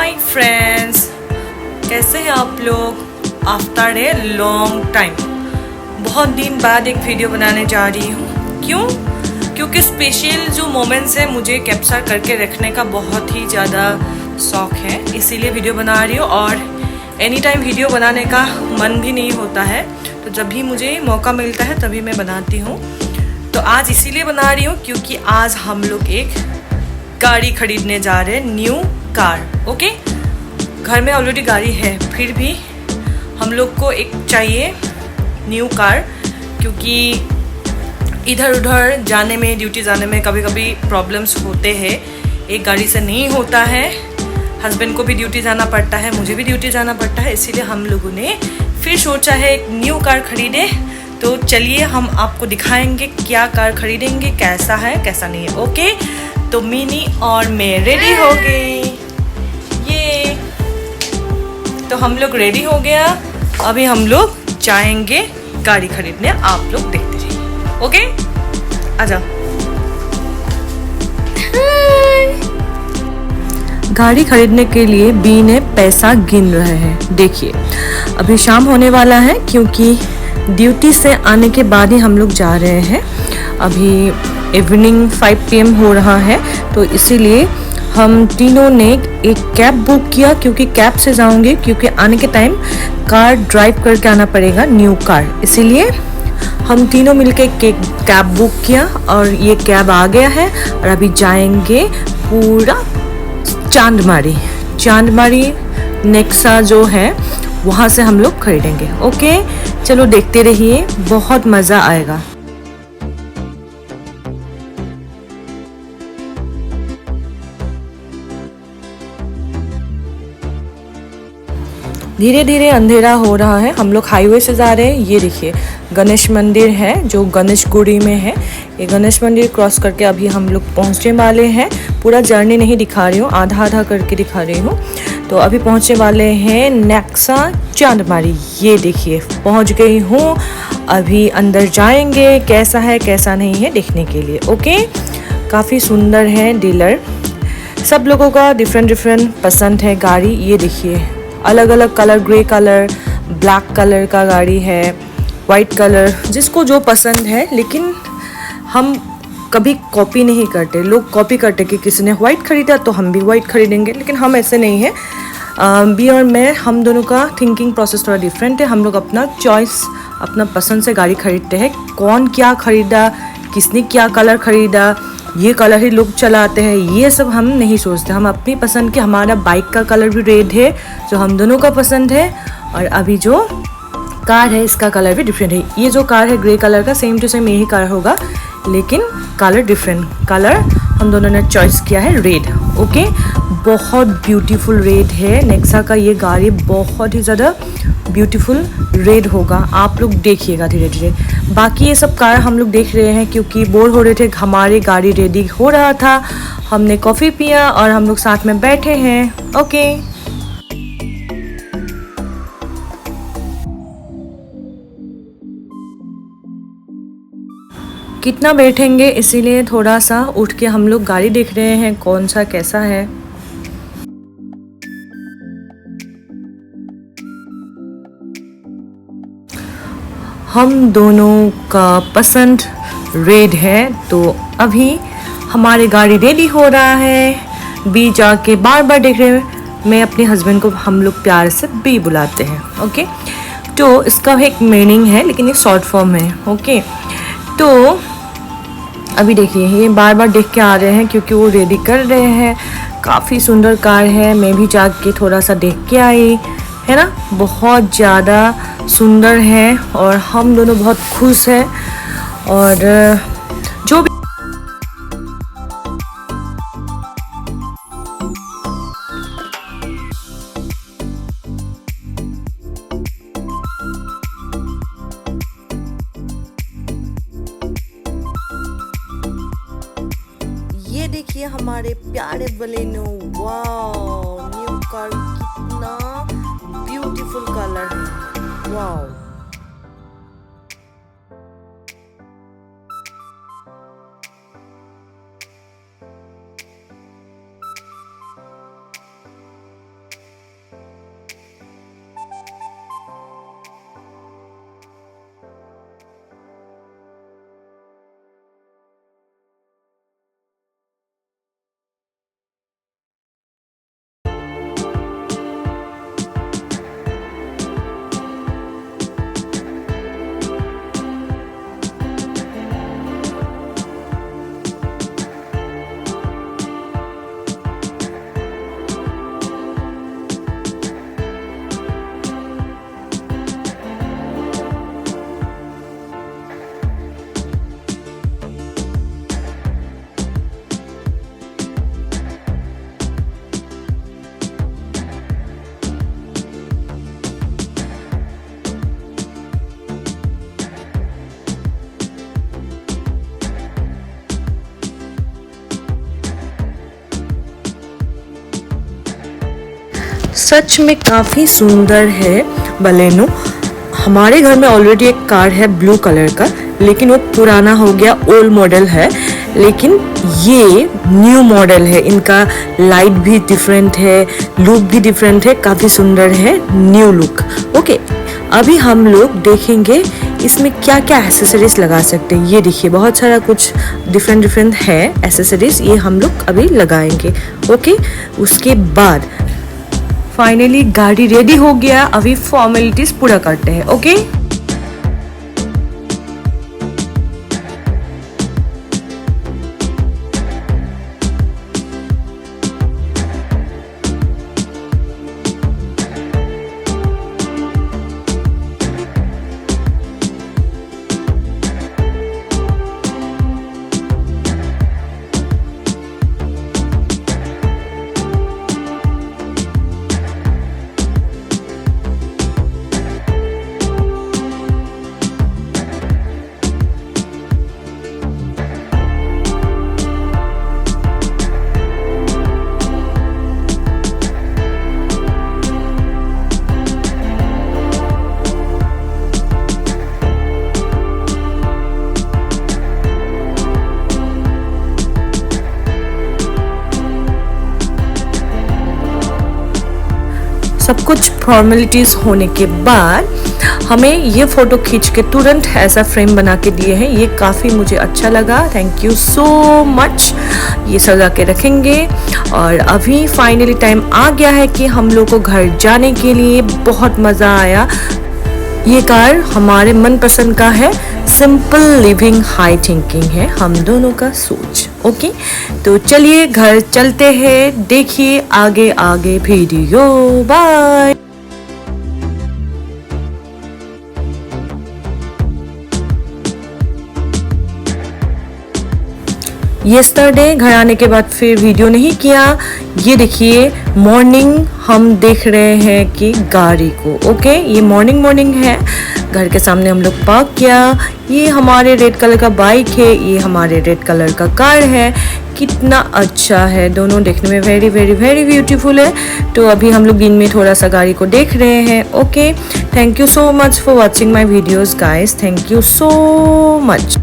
Hi friends, कैसे हैं आप लोग? आफ्टर ए लॉन्ग टाइम, बहुत दिन बाद एक वीडियो बनाने जा रही हूँ। क्यों? क्योंकि स्पेशल जो मोमेंट्स हैं मुझे कैप्चर करके रखने का बहुत ही ज़्यादा शौक़ है, इसीलिए वीडियो बना रही हूँ। और एनी टाइम वीडियो बनाने का मन भी नहीं होता है, तो जब भी मुझे मौका मिलता है तभी मैं बनाती हूँ। तो आज इसीलिए बना रही हूँ क्योंकि आज हम लोग एक गाड़ी खरीदने जा रहे हैं, न्यू कार। ओके, घर में ऑलरेडी गाड़ी है, फिर भी हम लोग को एक चाहिए न्यू कार, क्योंकि इधर उधर जाने में, ड्यूटी जाने में कभी कभी प्रॉब्लम्स होते हैं। एक गाड़ी से नहीं होता है, हस्बैंड को भी ड्यूटी जाना पड़ता है, मुझे भी ड्यूटी जाना पड़ता है, इसीलिए हम लोगों ने फिर सोचा है एक न्यू कार खरीदे। तो चलिए हम आपको दिखाएंगे क्या कार खरीदेंगे, कैसा है कैसा नहीं है। ओके, तो मिनी और मैं रेडी हो गई। ये तो हम लोग रेडी हो गया, अभी हम लोग जाएंगे गाड़ी खरीदने, आप लोग देखते रहिए। ओके, आजा। गाड़ी खरीदने के लिए बी ने पैसा गिन रहे हैं। देखिए, अभी शाम होने वाला है क्योंकि ड्यूटी से आने के बाद ही हम लोग जा रहे हैं। अभी इवनिंग 5 PM हो रहा है, तो इसीलिए हम तीनों ने एक कैब बुक किया, क्योंकि कैब से जाऊंगे, क्योंकि आने के टाइम कार ड्राइव करके आना पड़ेगा, न्यू कार। इसीलिए हम तीनों मिलके एक कैब बुक किया और ये कैब आ गया है। और अभी जाएंगे पूरा चांदमारी नेक्सा जो है वहाँ से हम लोग खरीदेंगे। ओके, चलो देखते रहिए, बहुत मज़ा आएगा। धीरे धीरे अंधेरा हो रहा है, हम लोग हाईवे से जा रहे हैं। ये देखिए गणेश मंदिर है जो गणेशगुड़ी में है। ये गणेश मंदिर क्रॉस करके अभी हम लोग पहुंचने वाले हैं। पूरा जर्नी नहीं दिखा रही हूँ, आधा आधा करके दिखा रही हूँ। तो अभी पहुंचने वाले हैं नेक्सा चांदमारी। ये देखिए पहुंच गई हूँ, अभी अंदर जाएंगे, कैसा है कैसा नहीं है देखने के लिए। ओके, काफ़ी सुंदर है डीलर, सब लोगों का डिफरेंट पसंद है गाड़ी। ये देखिए अलग अलग colour, grey colour, black colour का गाड़ी है, वाइट कलर, जिसको जो पसंद है। लेकिन हम कभी कॉपी नहीं करते, लोग कॉपी करते कि किसी ने वाइट खरीदा तो हम भी वाइट खरीदेंगे, लेकिन हम ऐसे नहीं है। बी और मैं, हम दोनों का थिंकिंग प्रोसेस थोड़ा डिफरेंट है। हम लोग अपना चॉइस, अपना पसंद से गाड़ी खरीदते हैं। कौन क्या खरीदा, किसने क्या कलर खरीदा, ये कलर ही लोग चलाते हैं, ये सब हम नहीं सोचते। हम अपनी पसंद के, हमारा बाइक का कलर भी रेड है जो हम दोनों का पसंद है, और अभी जो कार है इसका कलर भी डिफरेंट है। ये जो कार है ग्रे कलर का, सेम टू सेम यही कार होगा, लेकिन कलर डिफरेंट। कलर हम दोनों ने चॉइस किया है रेड। ओके, बहुत ब्यूटीफुल रेड है नेक्सा का। ये गाड़ी बहुत ही ज़्यादा ब्यूटीफुल रेड होगा, आप लोग देखिएगा धीरे धीरे। बाकी ये सब कार हम लोग देख रहे हैं क्योंकि बोर हो रहे थे, हमारी गाड़ी रेडी हो रहा था। हमने कॉफ़ी पिया और हम लोग साथ में बैठे हैं। ओके, कितना बैठेंगे इसीलिए थोड़ा सा उठ के हम लोग गाड़ी देख रहे हैं कौन सा कैसा है। हम दोनों का पसंद रेड है, तो अभी हमारी गाड़ी रेडी हो रहा है। बी जाके बार बार देख रहे हैं, मैं अपने हस्बैंड को, हम लोग प्यार से बी बुलाते हैं। ओके, तो इसका एक मीनिंग है, लेकिन ये शॉर्ट फॉर्म है। ओके, तो अभी देखिए ये बार बार देख के आ रहे हैं क्योंकि वो रेडी कर रहे हैं। काफ़ी सुंदर कार है, मैं भी जाके थोड़ा सा देख के आई, है ना, बहुत ज़्यादा सुंदर है और हम दोनों बहुत खुश हैं। और जो भी ये देखिए हमारे प्यारे बलेनो, वाओ, न्यू कार, कितना ब्यूटीफुल कलर है, वाओ। सच में काफ़ी सुंदर है बलेनो। हमारे घर में ऑलरेडी एक कार है ब्लू कलर का, लेकिन वो पुराना हो गया, ओल्ड मॉडल है। लेकिन ये न्यू मॉडल है, इनका लाइट भी डिफरेंट है, लुक भी डिफरेंट है, काफ़ी सुंदर है, न्यू लुक। ओके, अभी हम लोग देखेंगे इसमें क्या क्या एसेसरीज लगा सकते हैं। ये देखिए बहुत सारा कुछ डिफरेंट है एसेसरीज, ये हम लोग अभी लगाएंगे। ओके, उसके बाद फाइनली गाड़ी रेडी हो गया, अभी फॉर्मेलिटीज पूरा करते हैं। ओके, सब कुछ फॉर्मेलिटीज़ होने के बाद हमें ये फ़ोटो खींच के तुरंत ऐसा फ्रेम बना के दिए हैं। ये काफ़ी मुझे अच्छा लगा, थैंक यू सो मच। ये सजा के रखेंगे। और अभी फाइनली टाइम आ गया है कि हम लोग को घर जाने के लिए। बहुत मज़ा आया। ये कार हमारे मनपसंद का है, सिंपल लिविंग हाई थिंकिंग है हम दोनों का सोच। ओके, तो चलिए घर चलते हैं, देखिए आगे आगे वीडियो। बाय। यस्टरडे घर आने के बाद फिर वीडियो नहीं किया। ये देखिए मॉर्निंग हम देख रहे हैं कि गाड़ी को। ओके, ये मॉर्निंग है। घर के सामने हम लोग पार्क किया। ये हमारे रेड कलर का बाइक है, ये हमारे रेड कलर का कार है। कितना अच्छा है, दोनों देखने में वेरी वेरी वेरी ब्यूटीफुल है। तो अभी हम लोग दिन में थोड़ा सा गाड़ी को देख रहे हैं। Okay, thank you so much for watching my videos guys, thank you so much.